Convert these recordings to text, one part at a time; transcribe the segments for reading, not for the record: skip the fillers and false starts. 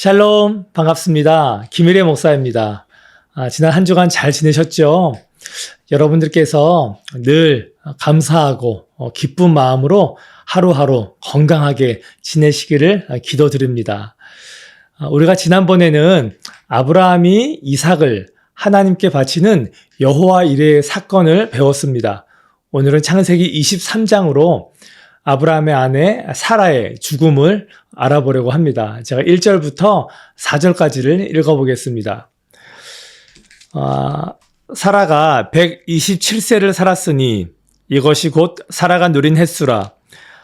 샬롬, 반갑습니다. 김일의 목사입니다. 지난 한 주간 잘 지내셨죠? 여러분들께서 늘 감사하고 기쁜 마음으로 하루하루 건강하게 지내시기를 기도드립니다. 우리가 지난번에는 아브라함이 이삭을 하나님께 바치는 여호와 이레의 사건을 배웠습니다. 오늘은 창세기 23장으로 아브라함의 아내 사라의 죽음을 알아보려고 합니다. 제가 1절부터 4절까지를 읽어보겠습니다. 사라가 127세를 살았으니 이것이 곧 사라가 누린 햇수라.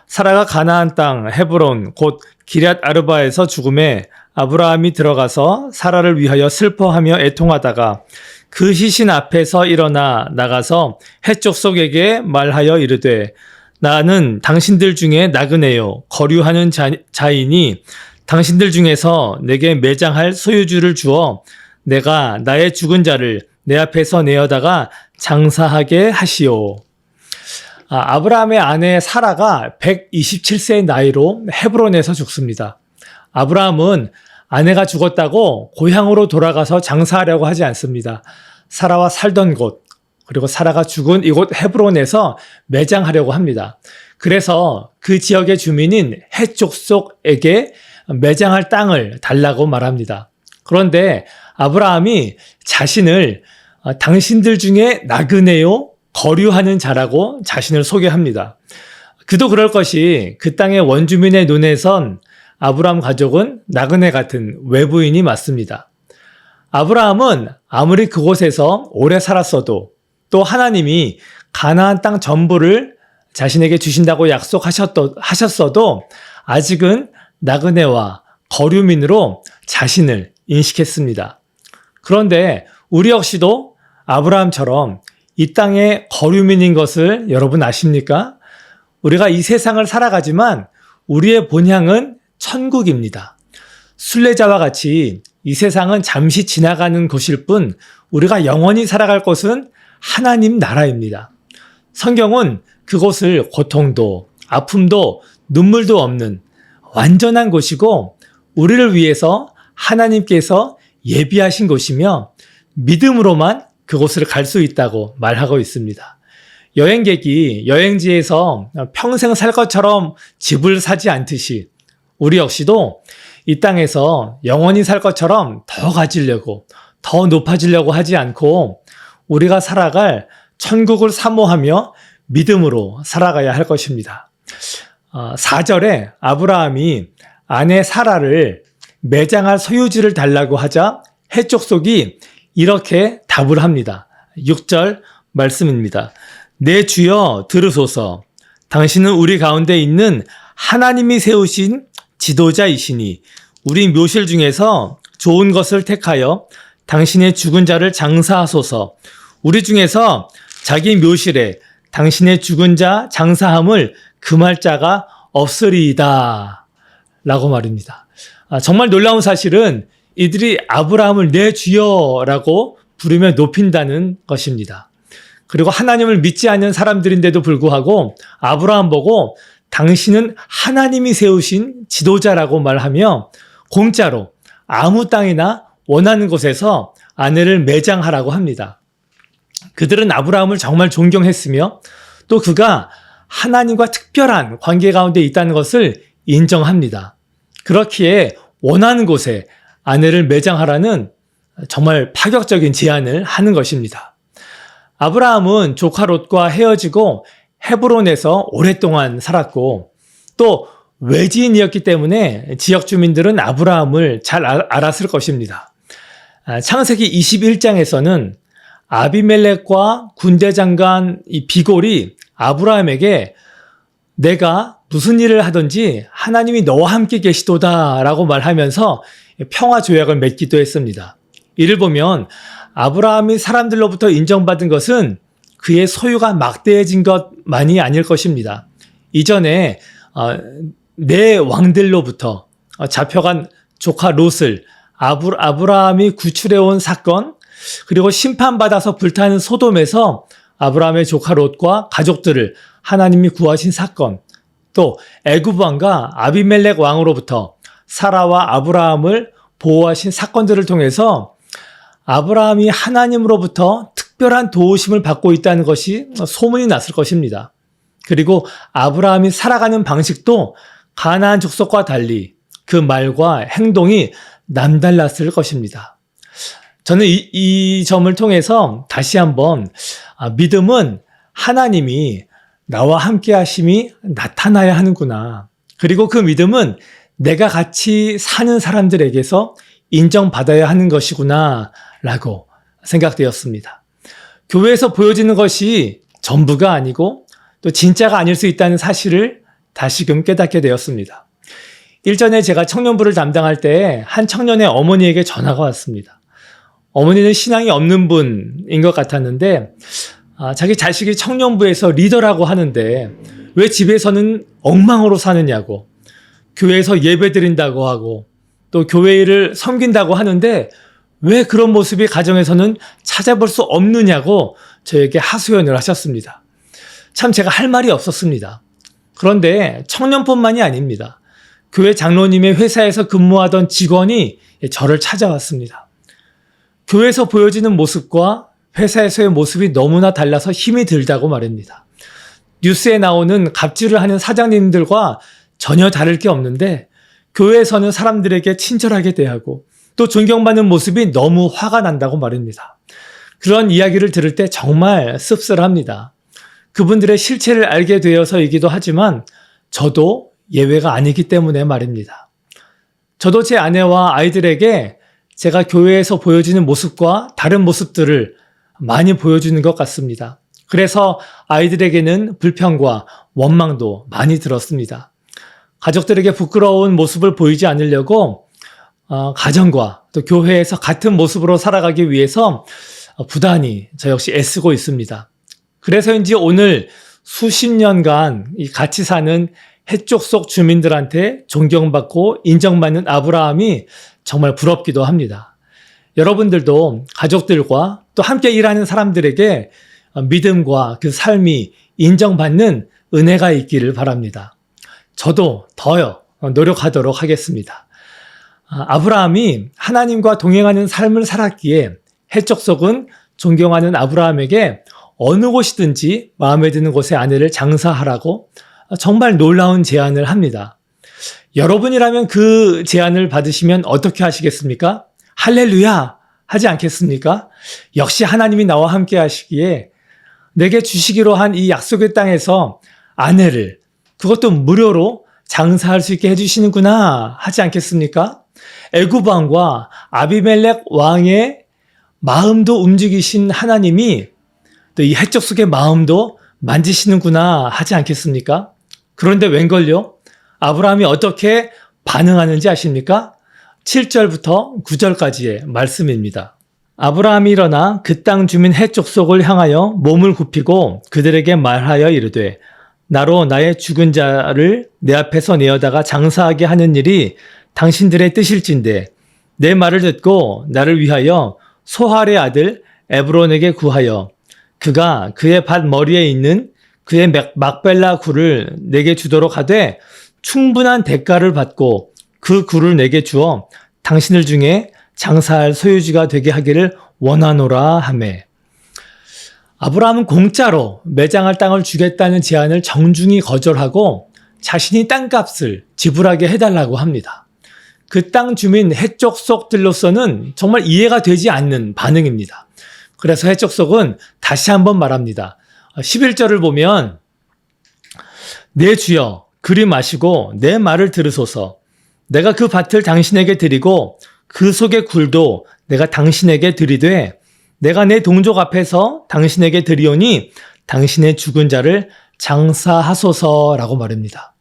사라가 가나안 땅 헤브론 곧 기럇 아르바에서 죽음에 아브라함이 들어가서 사라를 위하여 슬퍼하며 애통하다가 그 시신 앞에서 일어나 나가서 헷족속에게 말하여 이르되 나는 당신들 중에 나그네요 거류하는 자이니 당신들 중에서 내게 매장할 소유주를 주어 내가 나의 죽은 자를 내 앞에서 내어다가 장사하게 하시오. 아브라함의 아내 사라가 127세의 나이로 헤브론에서 죽습니다. 아브라함은 아내가 죽었다고 고향으로 돌아가서 장사하려고 하지 않습니다. 사라와 살던 곳, 그리고 사라가 죽은 이곳 헤브론에서 매장하려고 합니다. 그래서 그 지역의 주민인 헷족속에게 매장할 땅을 달라고 말합니다. 그런데 아브라함이 자신을 당신들 중에 나그네요 거류하는 자라고 자신을 소개합니다. 그도 그럴 것이 그 땅의 원주민의 눈에선 아브라함 가족은 나그네 같은 외부인이 맞습니다. 아브라함은 아무리 그곳에서 오래 살았어도 또 하나님이 가나안 땅 전부를 자신에게 주신다고 약속하셨어도 아직은 나그네와 거류민으로 자신을 인식했습니다. 그런데 우리 역시도 아브라함처럼 이 땅의 거류민인 것을 여러분 아십니까? 우리가 이 세상을 살아가지만 우리의 본향은 천국입니다. 순례자와 같이 이 세상은 잠시 지나가는 곳일 뿐 우리가 영원히 살아갈 곳은 하나님 나라입니다. 성경은 그곳을 고통도 아픔도 눈물도 없는 완전한 곳이고 우리를 위해서 하나님께서 예비하신 곳이며 믿음으로만 그곳을 갈 수 있다고 말하고 있습니다. 여행객이 여행지에서 평생 살 것처럼 집을 사지 않듯이 우리 역시도 이 땅에서 영원히 살 것처럼 더 가지려고 더 높아지려고 하지 않고 우리가 살아갈 천국을 사모하며 믿음으로 살아가야 할 것입니다. 4절에 아브라함이 아내 사라를 매장할 소유지를 달라고 하자 헷족속이 이렇게 답을 합니다. 6절 말씀입니다. 내 주여 들으소서. 당신은 우리 가운데 있는 하나님이 세우신 지도자이시니 우리 묘실 중에서 좋은 것을 택하여 당신의 죽은 자를 장사하소서. 우리 중에서 자기 묘실에 당신의 죽은 자 장사함을 금할 자가 없으리이다 라고 말입니다. 정말 놀라운 사실은 이들이 아브라함을 내 주여라고 부르며 높인다는 것입니다. 그리고 하나님을 믿지 않는 사람들인데도 불구하고 아브라함 보고 당신은 하나님이 세우신 지도자라고 말하며 공짜로 아무 땅이나 원하는 곳에서 아내를 매장하라고 합니다. 그들은 아브라함을 정말 존경했으며 또 그가 하나님과 특별한 관계 가운데 있다는 것을 인정합니다. 그렇기에 원하는 곳에 아내를 매장하라는 정말 파격적인 제안을 하는 것입니다. 아브라함은 조카 롯과 헤어지고 헤브론에서 오랫동안 살았고 또 외지인이었기 때문에 지역 주민들은 아브라함을 잘 알았을 것입니다. 창세기 21장에서는 아비멜렉과 군대 장관 이 비골이 아브라함에게 내가 무슨 일을 하든지 하나님이 너와 함께 계시도다 라고 말하면서 평화 조약을 맺기도 했습니다. 이를 보면 아브라함이 사람들로부터 인정받은 것은 그의 소유가 막대해진 것만이 아닐 것입니다. 이전에 네 왕들로부터 잡혀간 조카 롯을 아브라함이 구출해온 사건, 그리고 심판받아서 불타는 소돔에서 아브라함의 조카 롯과 가족들을 하나님이 구하신 사건, 또 애굽 왕과 아비멜렉 왕으로부터 사라와 아브라함을 보호하신 사건들을 통해서 아브라함이 하나님으로부터 특별한 도우심을 받고 있다는 것이 소문이 났을 것입니다. 그리고 아브라함이 살아가는 방식도 가나안 족속과 달리 그 말과 행동이 남달랐을 것입니다. 저는 이 점을 통해서 다시 한번 믿음은 하나님이 나와 함께 하심이 나타나야 하는구나. 그리고 그 믿음은 내가 같이 사는 사람들에게서 인정받아야 하는 것이구나 라고 생각되었습니다. 교회에서 보여지는 것이 전부가 아니고 또 진짜가 아닐 수 있다는 사실을 다시금 깨닫게 되었습니다. 일전에 제가 청년부를 담당할 때 한 청년의 어머니에게 전화가 왔습니다. 어머니는 신앙이 없는 분인 것 같았는데 자기 자식이 청년부에서 리더라고 하는데 왜 집에서는 엉망으로 사느냐고, 교회에서 예배 드린다고 하고 또 교회를 섬긴다고 하는데 왜 그런 모습이 가정에서는 찾아볼 수 없느냐고 저에게 하소연을 하셨습니다. 참 제가 할 말이 없었습니다. 그런데 청년뿐만이 아닙니다. 교회 장로님의 회사에서 근무하던 직원이 저를 찾아왔습니다. 교회에서 보여지는 모습과 회사에서의 모습이 너무나 달라서 힘이 들다고 말합니다. 뉴스에 나오는 갑질을 하는 사장님들과 전혀 다를 게 없는데 교회에서는 사람들에게 친절하게 대하고 또 존경받는 모습이 너무 화가 난다고 말합니다. 그런 이야기를 들을 때 정말 씁쓸합니다. 그분들의 실체를 알게 되어서이기도 하지만 저도 예외가 아니기 때문에 말입니다. 저도 제 아내와 아이들에게 제가 교회에서 보여지는 모습과 다른 모습들을 많이 보여주는 것 같습니다. 그래서 아이들에게는 불평과 원망도 많이 들었습니다. 가족들에게 부끄러운 모습을 보이지 않으려고 가정과 또 교회에서 같은 모습으로 살아가기 위해서 부단히 저 역시 애쓰고 있습니다. 그래서인지 오늘 수십 년간 같이 사는 해쪽 속 주민들한테 존경받고 인정받는 아브라함이 정말 부럽기도 합니다. 여러분들도 가족들과 또 함께 일하는 사람들에게 믿음과 그 삶이 인정받는 은혜가 있기를 바랍니다. 저도 더요 노력하도록 하겠습니다. 아브라함이 하나님과 동행하는 삶을 살았기에 해쪽 속은 존경하는 아브라함에게 어느 곳이든지 마음에 드는 곳에 아내를 장사하라고 정말 놀라운 제안을 합니다. 여러분이라면 그 제안을 받으시면 어떻게 하시겠습니까? 할렐루야 하지 않겠습니까? 역시 하나님이 나와 함께 하시기에 내게 주시기로 한 이 약속의 땅에서 아내를 그것도 무료로 장사할 수 있게 해주시는구나 하지 않겠습니까? 애굽 왕과 아비멜렉 왕의 마음도 움직이신 하나님이 또 이 해적 속의 마음도 만지시는구나 하지 않겠습니까? 그런데 웬걸요? 아브라함이 어떻게 반응하는지 아십니까? 7절부터 9절까지의 말씀입니다. 아브라함이 일어나 그 땅 주민 해쪽 속을 향하여 몸을 굽히고 그들에게 말하여 이르되 나로 나의 죽은 자를 내 앞에서 내어다가 장사하게 하는 일이 당신들의 뜻일진데 내 말을 듣고 나를 위하여 소할의 아들 에브론에게 구하여 그가 그의 밭 머리에 있는 그의 막벨라 굴을 내게 주도록 하되 충분한 대가를 받고 그 굴을 내게 주어 당신들 중에 장사할 소유지가 되게 하기를 원하노라 하매. 아브라함은 공짜로 매장할 땅을 주겠다는 제안을 정중히 거절하고 자신이 땅값을 지불하게 해달라고 합니다. 그 땅 주민 해쪽 속들로서는 정말 이해가 되지 않는 반응입니다. 그래서 해쪽 속은 다시 한번 말합니다. 11절을 보면 내 주여 그리 마시고 내 말을 들으소서. 내가 그 밭을 당신에게 드리고 그 속의 굴도 내가 당신에게 드리되 내가 내 동족 앞에서 당신에게 드리오니 당신의 죽은 자를 장사하소서라고 말합니다.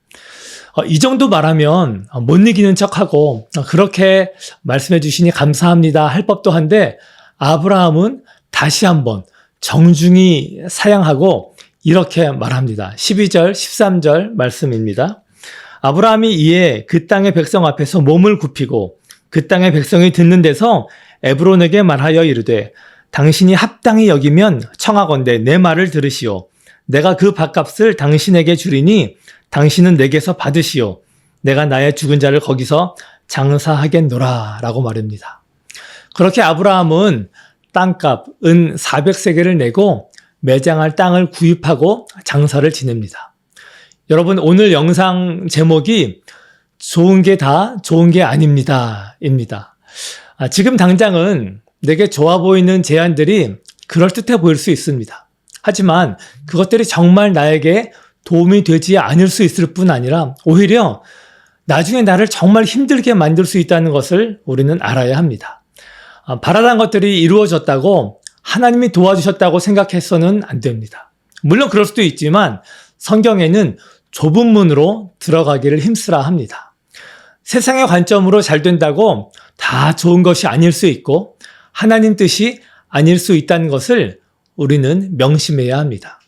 이 정도 말하면 못 이기는 척하고 그렇게 말씀해 주시니 감사합니다 할 법도 한데 아브라함은 다시 한번 정중히 사양하고 이렇게 말합니다. 12절, 13절 말씀입니다. 아브라함이 이에 그 땅의 백성 앞에서 몸을 굽히고 그 땅의 백성이 듣는 데서 에브론에게 말하여 이르되 당신이 합당히 여기면 청하건대 내 말을 들으시오. 내가 그 밭값을 당신에게 주리니 당신은 내게서 받으시오. 내가 나의 죽은 자를 거기서 장사하겠노라 라고 말합니다. 그렇게 아브라함은 땅값 은 400세겔을 내고 매장할 땅을 구입하고 장사를 지냅니다. 여러분, 오늘 영상 제목이 좋은 게 다 좋은 게 아닙니다 입니다. 지금 당장은 내게 좋아 보이는 제안들이 그럴듯해 보일 수 있습니다. 하지만 그것들이 정말 나에게 도움이 되지 않을 수 있을 뿐 아니라 오히려 나중에 나를 정말 힘들게 만들 수 있다는 것을 우리는 알아야 합니다. 바라던 것들이 이루어졌다고 하나님이 도와주셨다고 생각해서는 안 됩니다. 물론 그럴 수도 있지만 성경에는 좁은 문으로 들어가기를 힘쓰라 합니다. 세상의 관점으로 잘 된다고 다 좋은 것이 아닐 수 있고 하나님 뜻이 아닐 수 있다는 것을 우리는 명심해야 합니다.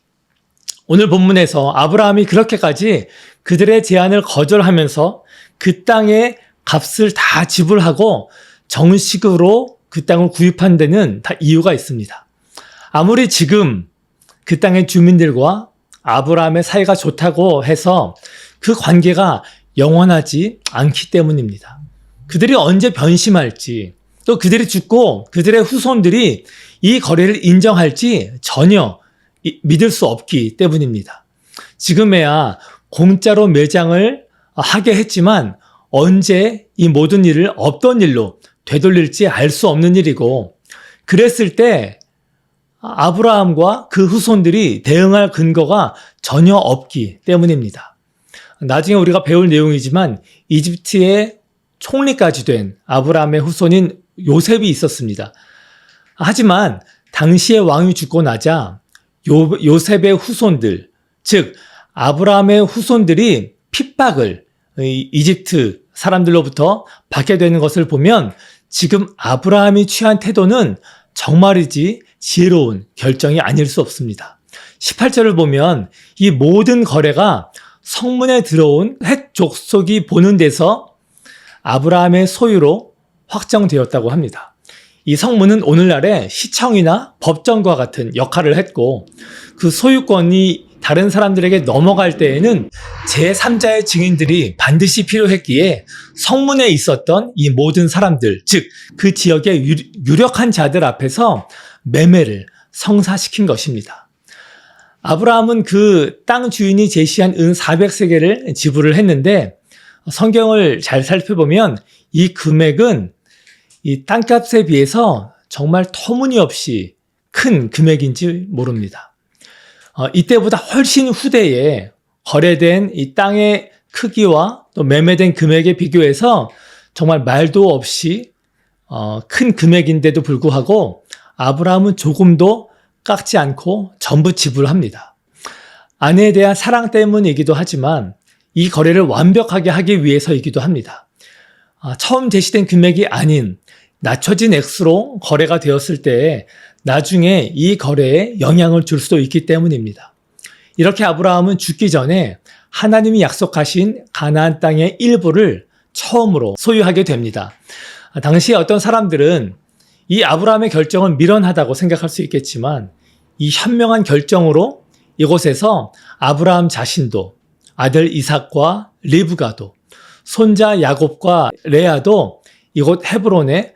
오늘 본문에서 아브라함이 그렇게까지 그들의 제안을 거절하면서 그 땅의 값을 다 지불하고 정식으로 그 땅을 구입한 데는 다 이유가 있습니다. 아무리 지금 그 땅의 주민들과 아브라함의 사이가 좋다고 해서 그 관계가 영원하지 않기 때문입니다. 그들이 언제 변심할지, 또 그들이 죽고 그들의 후손들이 이 거래를 인정할지 전혀 믿을 수 없기 때문입니다. 지금에야 공짜로 매장을 하게 했지만 언제 이 모든 일을 없던 일로 되돌릴지 알 수 없는 일이고, 그랬을 때 아브라함과 그 후손들이 대응할 근거가 전혀 없기 때문입니다. 나중에 우리가 배울 내용이지만 이집트의 총리까지 된 아브라함의 후손인 요셉이 있었습니다. 하지만 당시의 왕이 죽고 나자 요셉의 후손들, 즉 아브라함의 후손들이 핍박을 이집트 사람들로부터 받게 되는 것을 보면 지금 아브라함이 취한 태도는 정말이지 지혜로운 결정이 아닐 수 없습니다. 18절을 보면 이 모든 거래가 성문에 들어온 헷 족속이 보는 데서 아브라함의 소유로 확정되었다고 합니다. 이 성문은 오늘날의 시청이나 법정과 같은 역할을 했고, 그 소유권이 다른 사람들에게 넘어갈 때에는 제3자의 증인들이 반드시 필요했기에 성문에 있었던 이 모든 사람들, 즉 그 지역의 유력한 자들 앞에서 매매를 성사시킨 것입니다. 아브라함은 그 땅 주인이 제시한 은 400세겔을 지불을 했는데, 성경을 잘 살펴보면 이 금액은 이 땅값에 비해서 정말 터무니없이 큰 금액인지 모릅니다. 이때보다 훨씬 후대에 거래된 이 땅의 크기와 또 매매된 금액에 비교해서 정말 말도 없이 큰 금액인데도 불구하고 아브라함은 조금도 깎지 않고 전부 지불합니다. 아내에 대한 사랑 때문이기도 하지만 이 거래를 완벽하게 하기 위해서이기도 합니다. 처음 제시된 금액이 아닌 낮춰진 액수로 거래가 되었을 때 나중에 이 거래에 영향을 줄 수도 있기 때문입니다. 이렇게 아브라함은 죽기 전에 하나님이 약속하신 가나안 땅의 일부를 처음으로 소유하게 됩니다. 당시에 어떤 사람들은 이 아브라함의 결정은 미련하다고 생각할 수 있겠지만 이 현명한 결정으로 이곳에서 아브라함 자신도, 아들 이삭과 리브가도, 손자 야곱과 레아도 이곳 헤브론의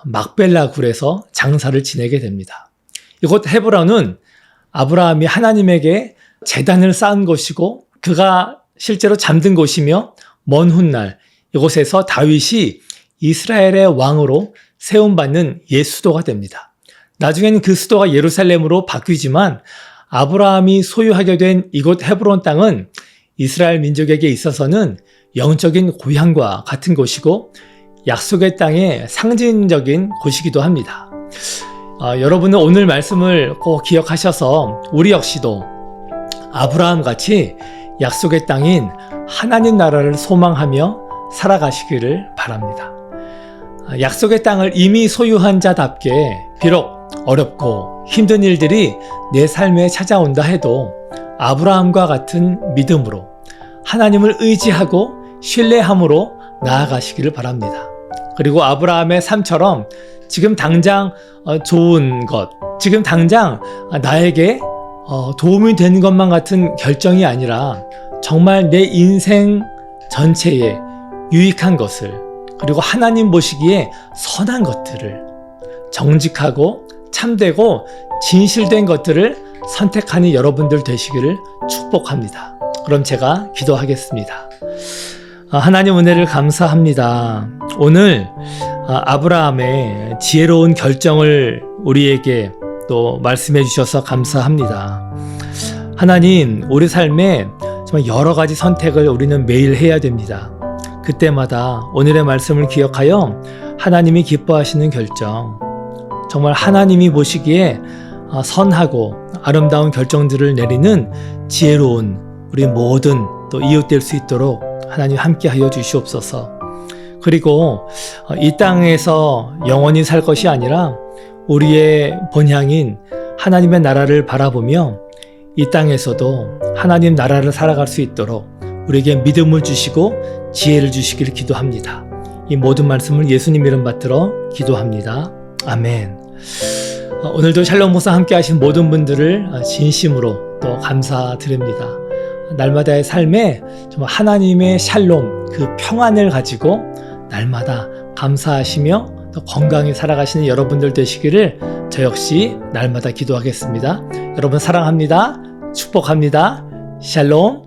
막벨라 굴에서 장사를 지내게 됩니다. 이곳 헤브론은 아브라함이 하나님에게 제단을 쌓은 곳이고 그가 실제로 잠든 곳이며 먼 훗날 이곳에서 다윗이 이스라엘의 왕으로 세움받는 옛 수도가 됩니다. 나중에는 그 수도가 예루살렘으로 바뀌지만 아브라함이 소유하게 된 이곳 헤브론 땅은 이스라엘 민족에게 있어서는 영적인 고향과 같은 곳이고 약속의 땅의 상징적인 곳이기도 합니다. 여러분은 오늘 말씀을 꼭 기억하셔서 우리 역시도 아브라함 같이 약속의 땅인 하나님 나라를 소망하며 살아가시기를 바랍니다. 약속의 땅을 이미 소유한 자답게 비록 어렵고 힘든 일들이 내 삶에 찾아온다 해도 아브라함과 같은 믿음으로 하나님을 의지하고 신뢰함으로 나아가시기를 바랍니다. 그리고 아브라함의 삶처럼 지금 당장 좋은 것, 지금 당장 나에게 도움이 되는 것만 같은 결정이 아니라 정말 내 인생 전체에 유익한 것을, 그리고 하나님 보시기에 선한 것들을, 정직하고 참되고 진실된 것들을 선택하는 여러분들 되시기를 축복합니다. 그럼 제가 기도하겠습니다. 하나님 은혜를 감사합니다. 오늘 아브라함의 지혜로운 결정을 우리에게 또 말씀해 주셔서 감사합니다. 하나님, 우리 삶에 정말 여러 가지 선택을 우리는 매일 해야 됩니다. 그때마다 오늘의 말씀을 기억하여 하나님이 기뻐하시는 결정, 정말 하나님이 보시기에 선하고 아름다운 결정들을 내리는 지혜로운 우리 모든 또 이웃될 수 있도록 하나님 함께하여 주시옵소서. 그리고 이 땅에서 영원히 살 것이 아니라 우리의 본향인 하나님의 나라를 바라보며 이 땅에서도 하나님 나라를 살아갈 수 있도록 우리에게 믿음을 주시고 지혜를 주시기를 기도합니다. 이 모든 말씀을 예수님 이름 받들어 기도합니다. 아멘. 오늘도 샬롬 목사 함께 하신 모든 분들을 진심으로 또 감사드립니다. 날마다의 삶에 정말 하나님의 샬롬, 그 평안을 가지고 날마다 감사하시며 또 건강히 살아가시는 여러분들 되시기를 저 역시 날마다 기도하겠습니다. 여러분 사랑합니다. 축복합니다. 샬롬.